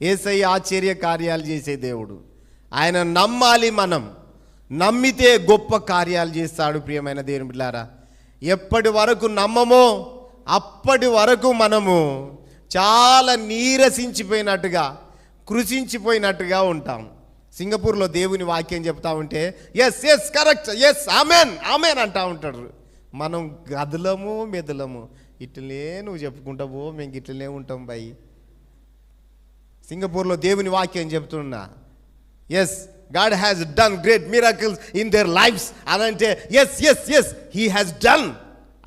యేసయ్య ఆశ్చర్య కార్యాలు చేసే దేవుడు. ఆయన నమ్మాలి. మనం నమ్మితే గొప్ప కార్యాలు చేస్తాడు. ప్రియమైన దేవుని బిడ్డలారా, ఎప్పటి వరకు నమ్మమో అప్పటి వరకు మనము చాలా నీరసించిపోయినట్టుగా, కృషించిపోయినట్టుగా ఉంటాం. సింగపూర్లో దేవుని వాక్యం చెప్తా ఉంటే yes yes correct, yes amen amen అంటా ఉంటాడు. మనం గదులము మెదులము, ఇట్లనే నువ్వు చెప్పుకుంటావో మేము ఇట్లనే ఉంటాం బాయ్. సింగపూర్లో దేవుని వాక్యం చెప్తున్నా, yes God has done great miracles in their lifes అని అంటే yes yes yes he has done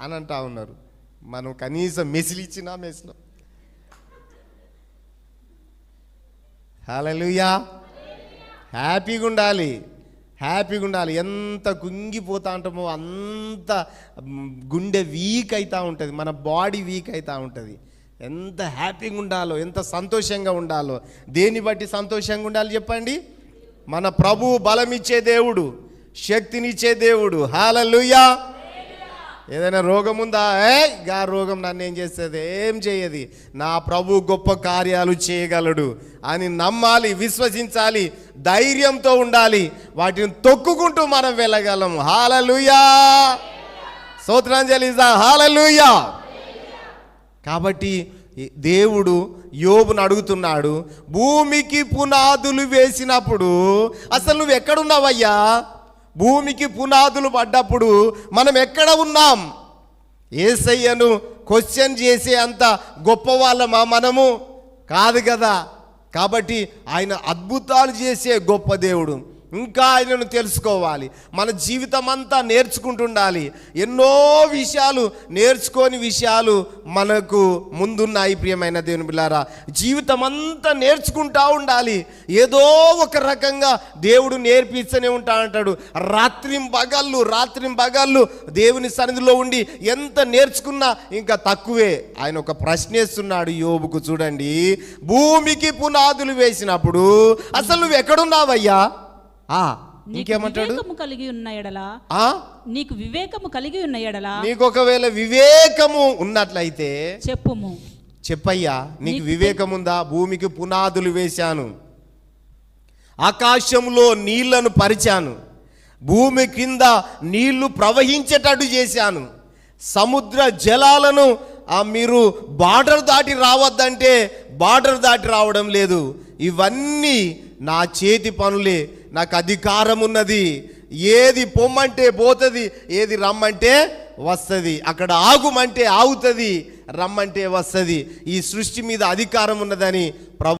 అని అంటా ఉన్నారు. మనం కనీసం మెసిలిచ్చినా మెసిలో. హల్లెలూయా. హ్యాపీగా ఉండాలి, హ్యాపీగా ఉండాలి. ఎంత కుంగిపోతా ఉంటామో అంత గుండె వీక్ అవుతూ ఉంటుంది, మన బాడీ వీక్ అవుతూ ఉంటుంది. ఎంత హ్యాపీగా ఉండాలో, ఎంత సంతోషంగా ఉండాలో. దేన్ని బట్టి సంతోషంగా ఉండాలి చెప్పండి? మన ప్రభువు బలమిచ్చే దేవుడు, శక్తినిచ్చే దేవుడు. హల్లెలూయా. ఏదైనా రోగం ఉందా? గా రోగం నన్ను ఏం చేస్తుంది? ఏం చేయది. నా ప్రభు గొప్ప కార్యాలు చేయగలడు అని నమ్మాలి, విశ్వసించాలి, ధైర్యంతో ఉండాలి. వాటిని తొక్కుకుంటూ మనం వెళ్ళగలం. హల్లెలూయా. స్తోత్రాంజలి. హల్లెలూయా. కాబట్టి దేవుడు యోబును అడుగుతున్నాడు, భూమికి పునాదులు వేసినప్పుడు అసలు నువ్వు ఎక్కడున్నావయ్యా? భూమికి పునాదులు పడ్డప్పుడు మనం ఎక్కడ ఉన్నాం? యేసయ్యను క్వశ్చన్ చేసే అంత గొప్ప వాళ్ళమా మనము? కాదు కదా. కాబట్టి ఆయన అద్భుతాలు చేసే గొప్ప దేవుడు. ఇంకా ఆయనను తెలుసుకోవాలి. మన జీవితం అంతా నేర్చుకుంటుండాలి. ఎన్నో విషయాలు, నేర్చుకోని విషయాలు మనకు ముందున్నాయి. ప్రియమైన దేవుని బిడ్డలారా, జీవితం అంతా నేర్చుకుంటూ ఉండాలి. ఏదో ఒక రకంగా దేవుడు నేర్పిస్తూనే ఉంటా అంటాడు. రాత్రింబగళ్ళు దేవుని సన్నిధిలో ఉండి ఎంత నేర్చుకున్నా ఇంకా తక్కువే. ఆయన ఒక ప్రశ్న వేస్తున్నాడు యోబుకు. చూడండి, భూమికి పునాదులు వేసినప్పుడు అసలు నువ్వు ఎక్కడున్నావయ్యా? ఇంకేమంటాడు? నీకు వివేకము కలిగి ఉన్న ఎడల, నీకు ఒకవేళ వివేకము ఉన్నట్లయితే చెప్పుము. చెప్పయ్యా, నీకు వివేకం ఉందా? భూమికి పునాదులు వేశాను, ఆకాశంలో నీళ్లను పరిచాను, భూమి కింద నీళ్లు ప్రవహించేటట్టు చేశాను, సముద్ర జలాలను మీరు బార్డర్ దాటి రావద్దంటే బార్డర్ దాటి రావడం లేదు. ఇవన్నీ నా చేతి పనులే, నాకు అధికారం ఉన్నది. ఏది పొమ్మంటే పోతుంది, ఏది రమ్మంటే వస్తుంది. అక్కడ ఆగుమంటే ఆగుతుంది, రమ్మంటే వస్తుంది. ఈ సృష్టి మీద అధికారం ఉన్నదని